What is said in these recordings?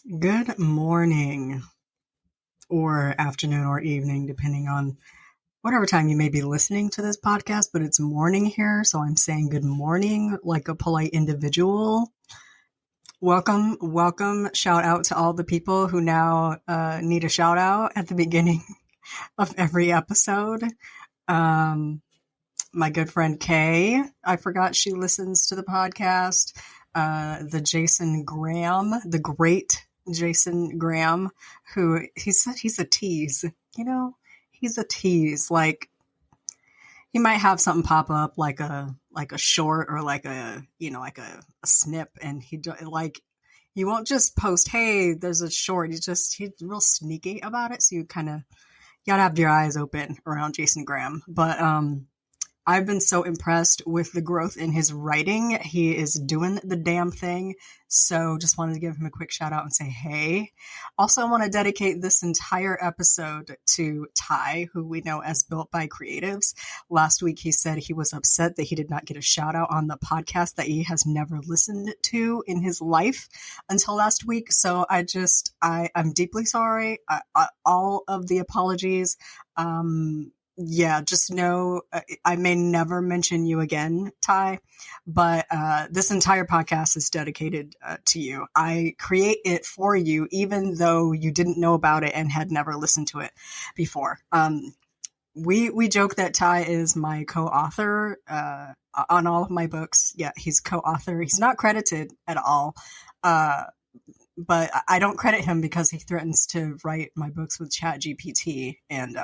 Good morning, or afternoon, or evening, depending on whatever time you may be listening to this podcast, but it's morning here, so I'm saying good morning like a polite individual. Welcome. Shout out to all the people who now need a shout out at the beginning of every episode. My good friend Kay, I forgot she listens to the podcast. The Jason Graham, the great Jason Graham, who he's a tease. He's a tease. Like, he might have something pop up like a short or like a snip, and he won't just post, hey, there's a short. He's real sneaky about it, so you gotta have your eyes open around Jason Graham. But I've been so impressed with the growth in his writing. He is doing the damn thing. So just wanted to give him a quick shout out and say, hey. Also, I want to dedicate this entire episode to Ty, who we know as Built by Creatives. Last week, he said he was upset that he did not get a shout out on the podcast that he has never listened to in his life until last week. So I'm deeply sorry. All of the apologies. Just know I may never mention you again, Ty, but this entire podcast is dedicated to you. I create it for you, even though you didn't know about it and had never listened to it before. We joke that Ty is my co-author on all of my books. Yeah, he's co-author. He's not credited at all. But I don't credit him because he threatens to write my books with ChatGPT, and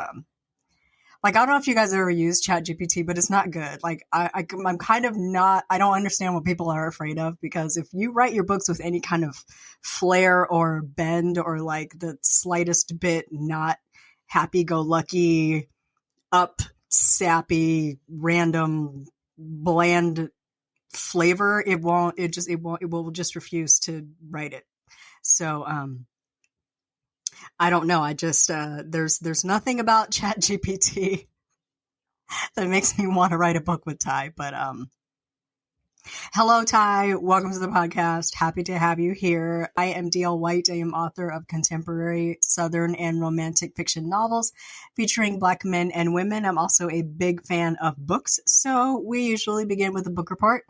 I don't know if you guys ever use ChatGPT, but it's not good. I'm kind of not, I don't understand what people are afraid of, because if you write your books with any kind of flair or bend or like the slightest bit not happy-go-lucky, sappy, random, bland flavor, it will just refuse to write it. So, I don't know. There's nothing about ChatGPT that makes me want to write a book with Ty. But hello, Ty. Welcome to the podcast. Happy to have you here. I am D.L. White. I am author of contemporary Southern and romantic fiction novels featuring Black men and women. I'm also a big fan of books. So we usually begin with a book report,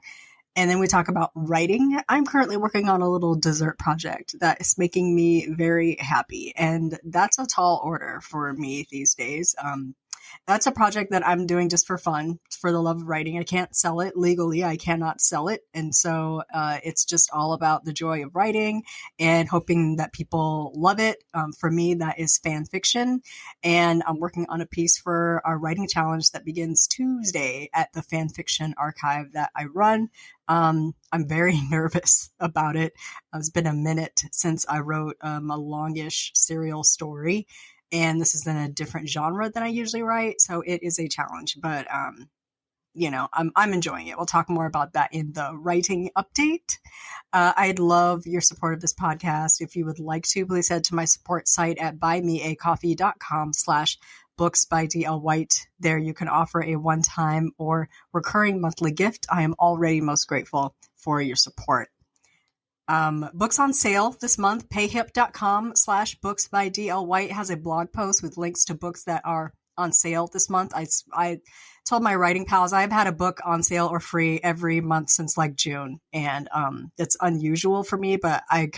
and then we talk about writing. I'm currently working on a little dessert project that is making me very happy. And that's a tall order for me these days. That's a project that I'm doing just for fun, for the love of writing. I can't sell it legally. I cannot sell it. And so it's just all about the joy of writing and hoping that people love it. For me, that is fan fiction. And I'm working on a piece for our writing challenge that begins Tuesday at the fan fiction archive that I run. I'm very nervous about it. It's been a minute since I wrote a longish serial story, and this is in a different genre than I usually write, so it is a challenge. But I'm enjoying it. We'll talk more about that in the writing update. I'd love your support of this podcast. If you would like to, please head to my support site at buymeacoffee.com/books by D.L. White. There you can offer a one-time or recurring monthly gift. I am already most grateful for your support. Books on sale this month. Payhip.com/books by D.L. White has a blog post with links to books that are on sale this month. I told my writing pals I've had a book on sale or free every month since like June. And it's unusual for me, but I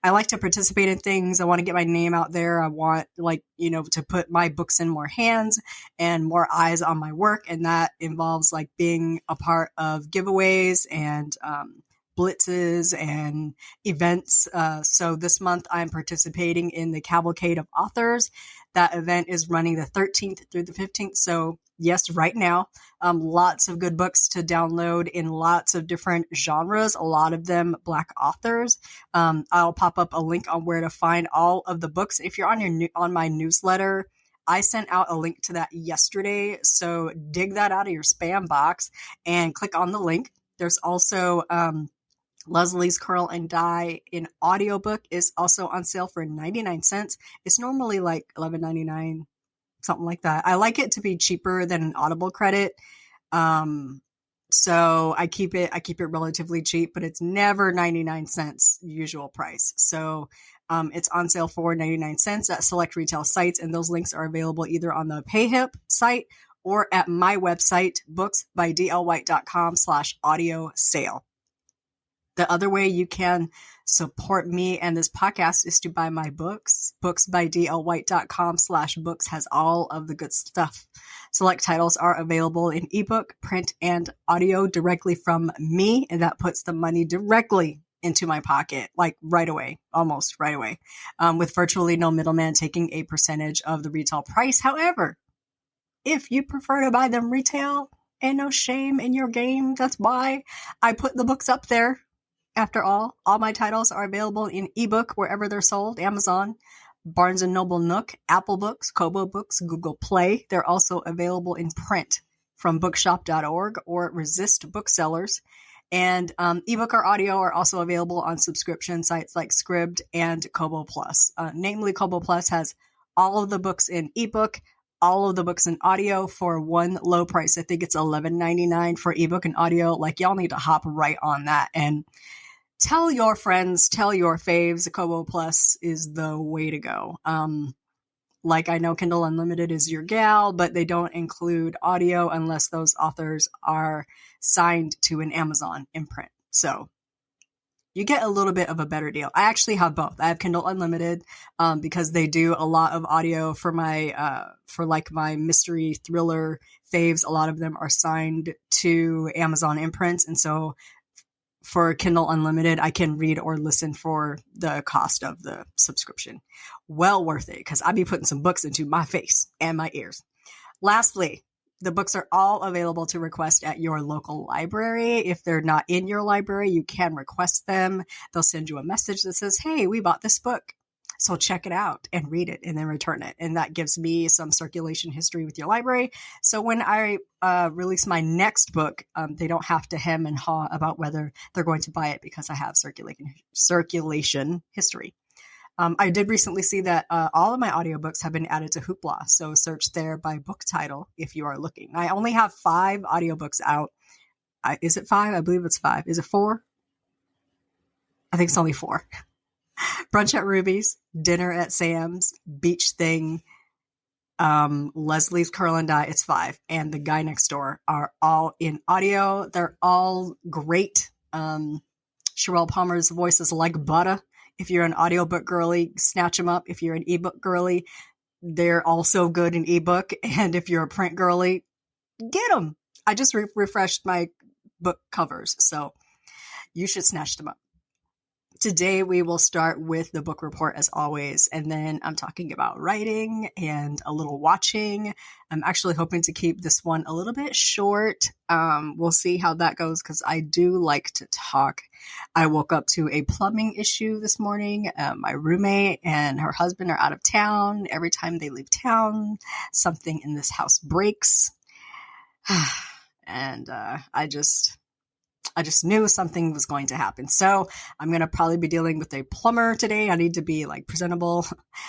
like to participate in things. I want to get my name out there. I want to put my books in more hands and more eyes on my work. And that involves like being a part of giveaways and blitzes and events. So this month I'm participating in the Cavalcade of Authors. That event is running the 13th through the 15th. So yes, right now, lots of good books to download in lots of different genres, a lot of them Black authors. I'll pop up a link on where to find all of the books. If you're on my newsletter, I sent out a link to that yesterday. So dig that out of your spam box and click on the link. There's also Leslie's Curl and Dye in audiobook is also on sale for 99 cents. It's normally like $11.99, something like that. I like it to be cheaper than an Audible credit. So I keep it relatively cheap, but it's never 99 cents usual price. So it's on sale for 99 cents at select retail sites, and those links are available either on the PayHip site or at my website, booksbydlwhite.com/audio sale. The other way you can support me and this podcast is to buy my books. Booksbydlwhite.com/books has all of the good stuff. Select titles are available in ebook, print, and audio directly from me, and that puts the money directly into my pocket, like right away, almost right away, with virtually no middleman taking a percentage of the retail price. However, if you prefer to buy them retail, ain't no shame in your game. That's why I put the books up there. After all my titles are available in ebook wherever they're sold: Amazon, Barnes & Noble Nook, Apple Books, Kobo Books, Google Play. They're also available in print from bookshop.org or Resist Booksellers. And ebook or audio are also available on subscription sites like Scribd and Kobo Plus. Namely, Kobo Plus has all of the books in ebook, all of the books in audio for one low price. I think it's $11.99 for ebook and audio. Like, y'all need to hop right on that and tell your friends, tell your faves, Kobo Plus is the way to go. Like, I know Kindle Unlimited is your gal, but they don't include audio unless those authors are signed to an Amazon imprint. So you get a little bit of a better deal. I actually have both. I have Kindle Unlimited because they do a lot of audio for my my mystery thriller faves. A lot of them are signed to Amazon imprints, and so for Kindle Unlimited, I can read or listen for the cost of the subscription. Well worth it, because I be putting some books into my face and my ears. Lastly, the books are all available to request at your local library. If they're not in your library, you can request them. They'll send you a message that says, hey, we bought this book, so check it out and read it and then return it. And that gives me some circulation history with your library. So when I release my next book, they don't have to hem and haw about whether they're going to buy it because I have circulation history. I did recently see that all of my audiobooks have been added to Hoopla. So search there by book title if you are looking. I only have 5 audiobooks out. Is it 5? I believe it's 5. Is it 4? I think it's only 4. Brunch at Ruby's, Dinner at Sam's, Beach Thing, Leslie's Curl and Dye, it's 5. And The Guy Next Door are all in audio. They're all great. Sherelle Palmer's voice is like butter. If you're an audiobook girly, snatch them up. If you're an ebook girly, they're also good in ebook. And if you're a print girly, get them. I just refreshed my book covers, so you should snatch them up. Today, we will start with the book report as always, and then I'm talking about writing and a little watching. I'm actually hoping to keep this one a little bit short. We'll see how that goes because I do like to talk. I woke up to a plumbing issue this morning. My roommate and her husband are out of town. Every time they leave town, something in this house breaks. And I just knew something was going to happen. So I'm going to probably be dealing with a plumber today. I need to be like presentable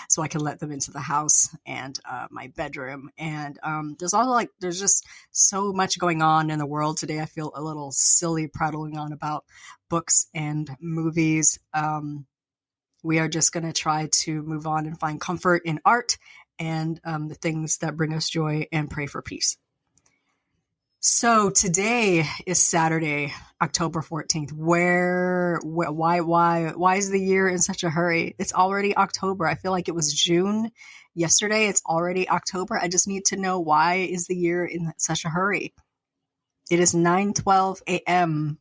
so I can let them into the house and my bedroom. And there's just so much going on in the world today. I feel a little silly prattling on about books and movies. We are just going to try to move on and find comfort in art and the things that bring us joy and pray for peace. So today is Saturday, October 14th. Why is the year in such a hurry? It's already October. I feel like it was June yesterday. It's already October. I just need to know, why is the year in such a hurry? It is 9:12 a.m.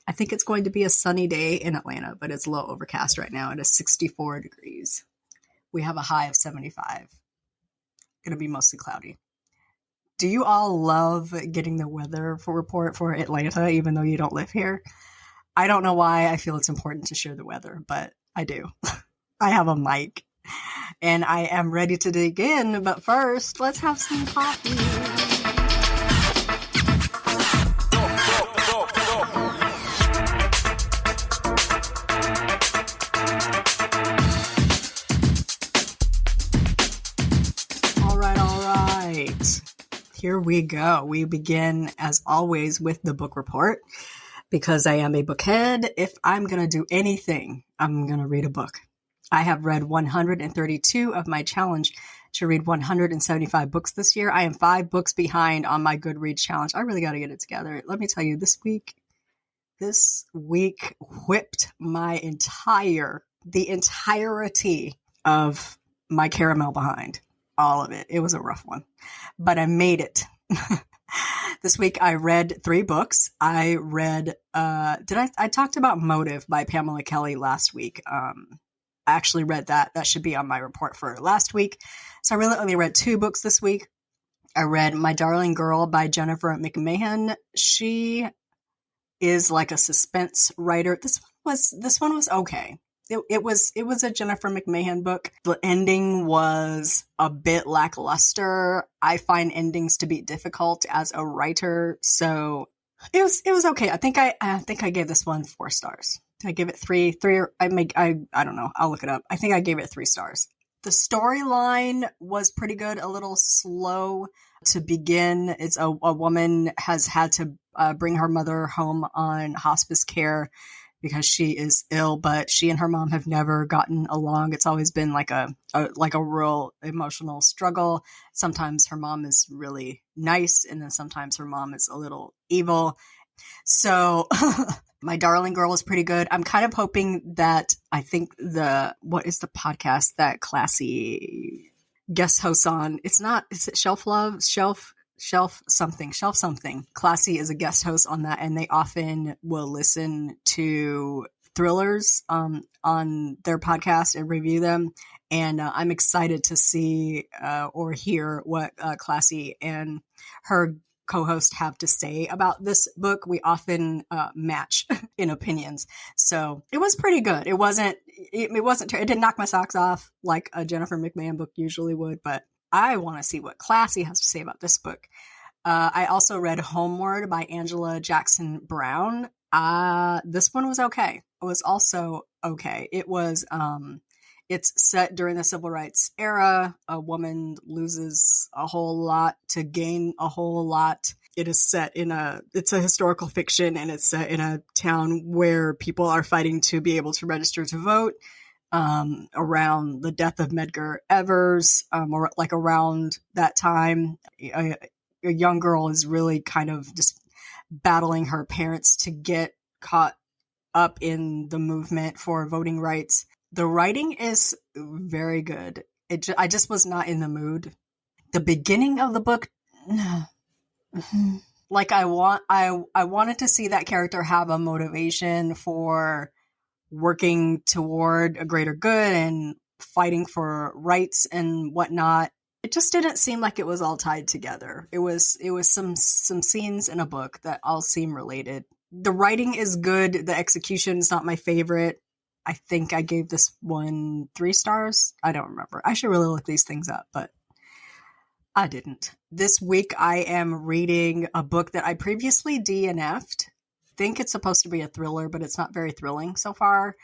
I think it's going to be a sunny day in Atlanta, but it's a little overcast right now. It is 64 degrees. We have a high of 75. Going to be mostly cloudy. Do you all love getting the weather report for Atlanta, even though you don't live here? I don't know why I feel it's important to share the weather, but I do. I have a mic, and I am ready to dig in. But first, let's have some coffee. All right. Here we go. We begin, as always, with the book report. Because I am a bookhead, if I'm going to do anything, I'm going to read a book. I have read 132 of my challenge to read 175 books this year. I am 5 books behind on my Goodreads challenge. I really got to get it together. Let me tell you, this week whipped the entirety of my caramel behind. All of it. It was a rough one, but I made it. This week I read 3 books. I read, I talked about Motive by Pamela Kelly last week. I actually read that. That should be on my report for last week. So I really only read 2 books this week. I read My Darling Girl by Jennifer McMahon. She is like a suspense writer. This one was okay. It was a Jennifer McMahon book. The ending was a bit lackluster. I find endings to be difficult as a writer, so it was okay. I think I gave this one 4 stars. Did I give it 3? I don't know. I'll look it up. I think I gave it 3 stars. The storyline was pretty good. A little slow to begin. It's a woman has had to bring her mother home on hospice care because she is ill, but she and her mom have never gotten along. It's always been like a real emotional struggle. Sometimes her mom is really nice, and then sometimes her mom is a little evil. So My Darling Girl is pretty good. I'm kind of hoping that what is the podcast that Classy guest hosts on? Is it Shelf Love? Shelf something. Classy is a guest host on that, and they often will listen to thrillers on their podcast and review them. And I'm excited to see or hear what Classy and her co-host have to say about this book. We often match in opinions, so it was pretty good. It didn't knock my socks off like a Jennifer McMahon book usually would, but I want to see what Classy has to say about this book. I also read Homeward by Angela Jackson Brown. This one was okay. It was also okay. It's set during the civil rights era. A woman loses a whole lot to gain a whole lot. It is set it's a historical fiction, and it's set in a town where people are fighting to be able to register to vote. Around the death of Medgar Evers, or like around that time, a young girl is really kind of just battling her parents to get caught up in the movement for voting rights. The writing is very good. I just was not in the mood. The beginning of the book, like I wanted to see that character have a motivation for working toward a greater good and fighting for rights and whatnot. It just didn't seem like it was all tied together. It was some scenes in a book that all seem related. The writing is good. The execution is not my favorite. I think I gave this one 3 stars. I don't remember. I should really look these things up, but I didn't. This week I am reading a book that I previously DNF'd. Think it's supposed to be a thriller, but it's not very thrilling so far.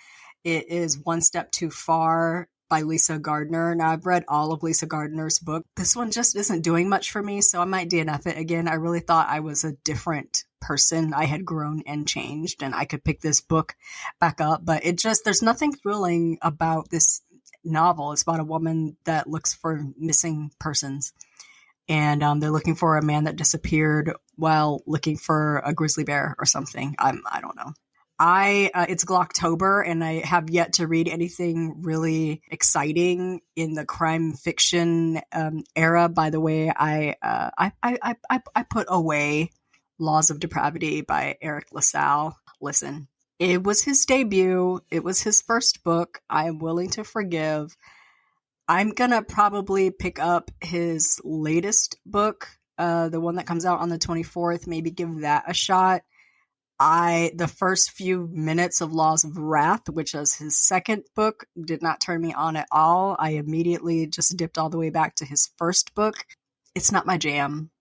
It is One Step Too Far by Lisa Gardner. Now, I've read all of Lisa Gardner's book. This one just isn't doing much for me, so I might DNF it again. I really thought I was a different person. I had grown and changed, and I could pick this book back up, but there's nothing thrilling about this novel. It's about a woman that looks for missing persons. And they're looking for a man that disappeared while looking for a grizzly bear or something. I don't know. It's Glocktober, and I have yet to read anything really exciting in the crime fiction era. By the way, I put away Laws of Depravity by Eric LaSalle. Listen, it was his debut. It was his first book. I am willing to forgive. I'm going to probably pick up his latest book, the one that comes out on the 24th, maybe give that a shot. The first few minutes of Laws of Wrath, which was his second book, did not turn me on at all. I immediately just dipped all the way back to his first book. It's not my jam.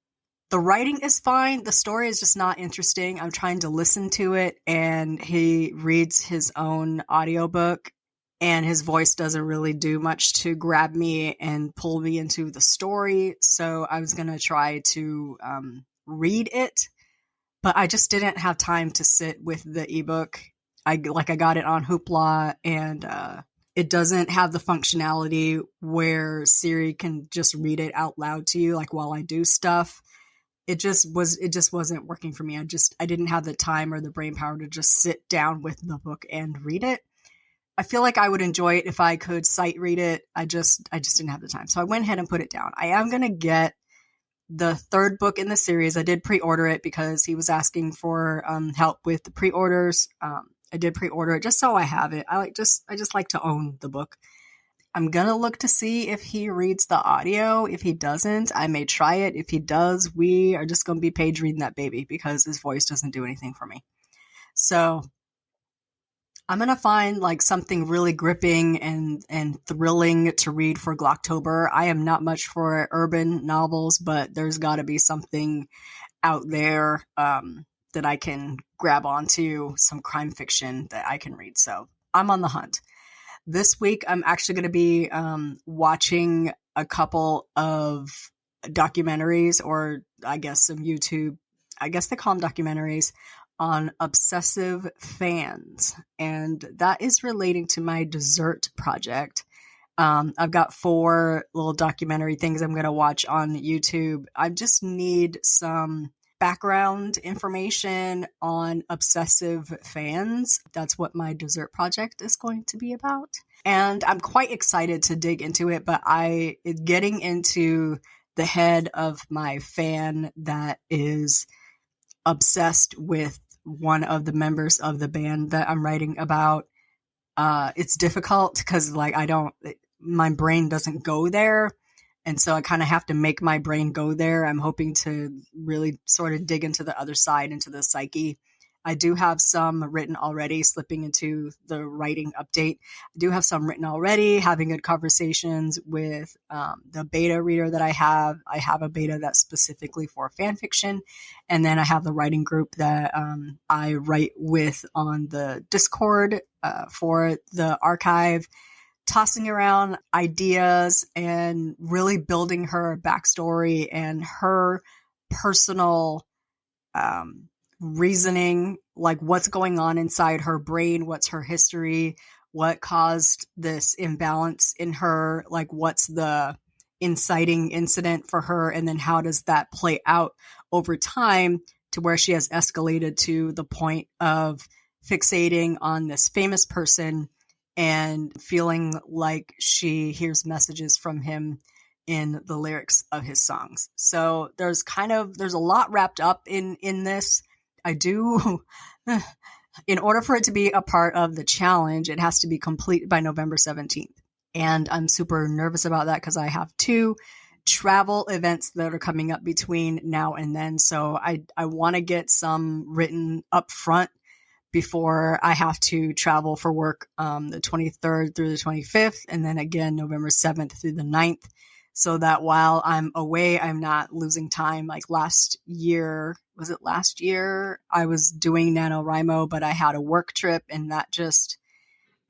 The writing is fine. The story is just not interesting. I'm trying to listen to it, and he reads his own audiobook. and his voice doesn't really do much to grab me and pull me into the story. So I was going to try to read it, but I just didn't have time to sit with the ebook. I got it on Hoopla, and it doesn't have the functionality where Siri can just read it out loud to you, like while I do stuff. It just wasn't working for me. I didn't have the time or the brain power to just sit down with the book and read it. I feel like I would enjoy it if I could sight read it. I just didn't have the time. So I went ahead and put it down. I am going to get the third book in the series. I did pre-order it because he was asking for help with the pre-orders. I did pre-order it just so I have it. I just like to own the book. I'm going to look to see if he reads the audio. If he doesn't, I may try it. If he does, we are just going to be page reading that baby because his voice doesn't do anything for me. So I'm going to find like something really gripping and thrilling to read for Glocktober. I am not much for urban novels, but there's got to be something out there that I can grab onto, some crime fiction that I can read. So I'm on the hunt. This week, I'm actually going to be watching a couple of documentaries, or I guess some YouTube, I guess they call them documentaries, on obsessive fans. And that is relating to my dessert project. I've got 4 little documentary things I'm going to watch on YouTube. I just need some background information on obsessive fans. That's what my dessert project is going to be about. And I'm quite excited to dig into it, but getting into the head of my fan that is obsessed with one of the members of the band that I'm writing about, it's difficult because my brain doesn't go there. And so I kind of have to make my brain go there. I'm hoping to really sort of dig into the other side, into the psyche. I do have some written already, slipping into the writing update. I do have some written already, having good conversations with the beta reader that I have. I have a beta that's specifically for fan fiction. And then I have the writing group that I write with on the Discord for the archive, tossing around ideas and really building her backstory and her personal reasoning, like what's going on inside her brain, what's her history, what caused this imbalance in her, like what's the inciting incident for her, and then how does that play out over time to where she has escalated to the point of fixating on this famous person and feeling like she hears messages from him in the lyrics of his songs. So there's a lot wrapped up in this. I do, in order for it to be a part of the challenge, it has to be complete by November 17th. And I'm super nervous about that because I have 2 travel events that are coming up between now and then. So I want to get some written up front before I have to travel for work the 23rd through the 25th, and then again November 7th through the 9th. So that while I'm away, I'm not losing time. Like last year, I was doing NaNoWriMo, but I had a work trip, and that just,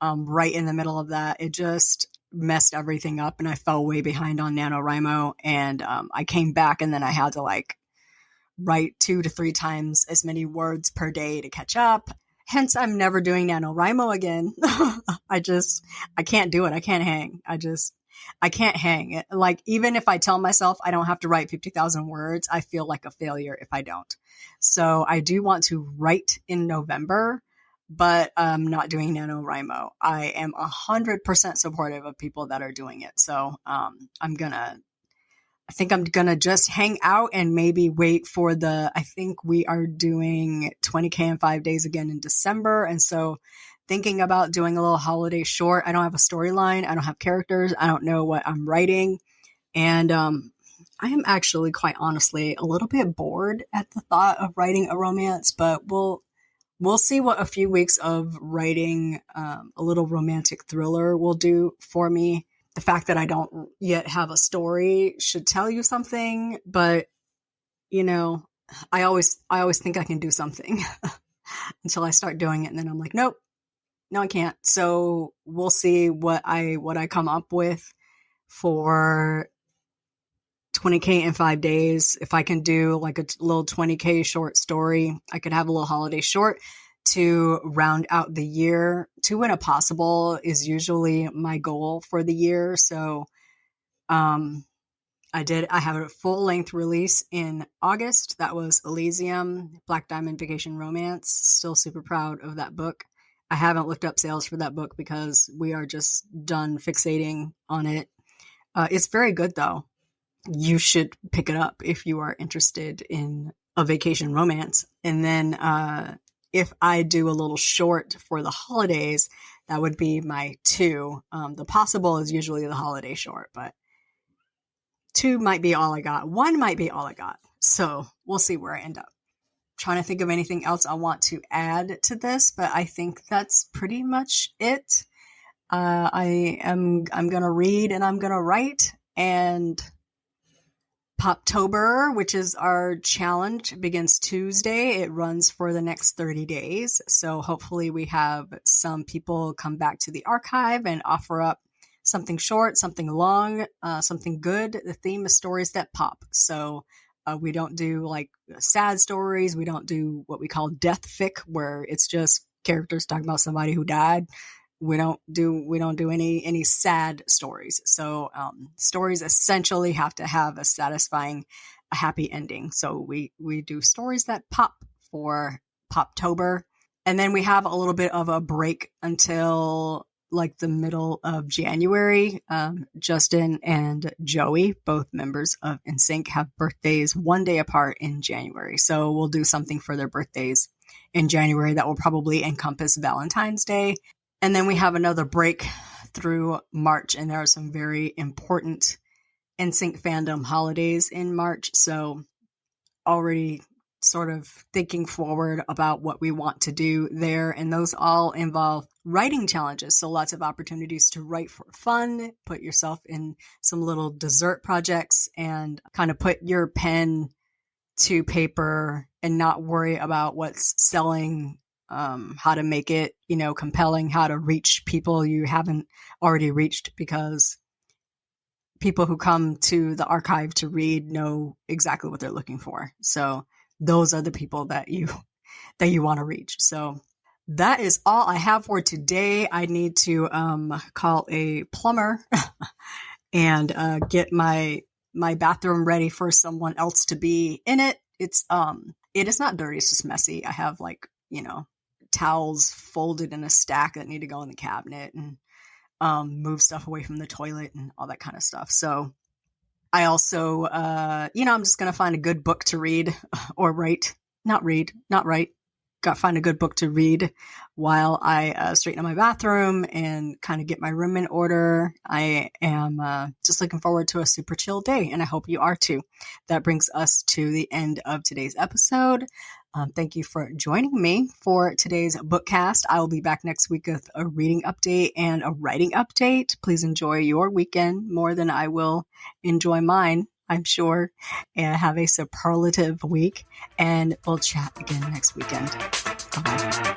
right in the middle of that, it just messed everything up, and I fell way behind on NaNoWriMo, and I came back, and then I had to write 2 to 3 times as many words per day to catch up. Hence, I'm never doing NaNoWriMo again. I can't do it. I can't hang. I can't hang. Like, even if I tell myself I don't have to write 50,000 words, I feel like a failure if I don't. So I do want to write in November, but I'm not doing NaNoWriMo. I am 100% supportive of people that are doing it. So I think I'm going to just hang out and maybe wait for I think we are doing 20K in 5 days again in December. And so thinking about doing a little holiday short. I don't have a storyline. I don't have characters. I don't know what I'm writing. And I am actually, quite honestly, a little bit bored at the thought of writing a romance, but we'll see what a few weeks of writing a little romantic thriller will do for me. The fact that I don't yet have a story should tell you something, but I always think I can do something until I start doing it, and then I'm like, nope, No, I can't. So we'll see what I come up with for 20K in 5 days. If I can do like a little 20K short story, I could have a little holiday short to round out the year. 2 when possible is usually my goal for the year. So, I have a full length release in August. That was Elysium, Black Diamond Vacation Romance. Still super proud of that book. I haven't looked up sales for that book because we are just done fixating on it. It's very good though. You should pick it up if you are interested in a vacation romance. And then, if I do a little short for the holidays, that would be my 2. The possible is usually the holiday short, but 2 might be all I got. 1 might be all I got. So we'll see where I end up. Trying to think of anything else I want to add to this, but I think that's pretty much it. I'm going to read and I'm going to write, and Poptober, which is our challenge, begins Tuesday. It runs for the next 30 days. So hopefully we have some people come back to the archive and offer up something short, something long, something good. The theme is stories that pop. So we don't do like sad stories. We don't do what we call death fic, where it's just characters talking about somebody who died. We don't do any sad stories. So stories essentially have to have a satisfying, a happy ending. So we do stories that pop for Poptober. And then we have a little bit of a break until like the middle of January. Justin and Joey, both members of NSYNC, have birthdays 1 day apart in January. So we'll do something for their birthdays in January that will probably encompass Valentine's Day. And then we have another break through March, and there are some very important NSYNC fandom holidays in March. So already sort of thinking forward about what we want to do there. And those all involve writing challenges. So lots of opportunities to write for fun, put yourself in some little dessert projects and kind of put your pen to paper and not worry about what's selling, how to make it, compelling, how to reach people you haven't already reached, because people who come to the archive to read know exactly what they're looking for. So those are the people that you want to reach. So that is all I have for today. I need to call a plumber and get my bathroom ready for someone else to be in it. It is not dirty, it's just messy. I have towels folded in a stack that need to go in the cabinet, and move stuff away from the toilet and all that kind of stuff. So I also, I'm just going to find a good book to read or write, not write. Got to find a good book to read while I straighten up my bathroom and kind of get my room in order. I am just looking forward to a super chill day, and I hope you are too. That brings us to the end of today's episode. Thank you for joining me for today's Bookcast. I will be back next week with a reading update and a writing update. Please enjoy your weekend more than I will enjoy mine, I'm sure, and have a superlative week. And we'll chat again next weekend. Bye-bye.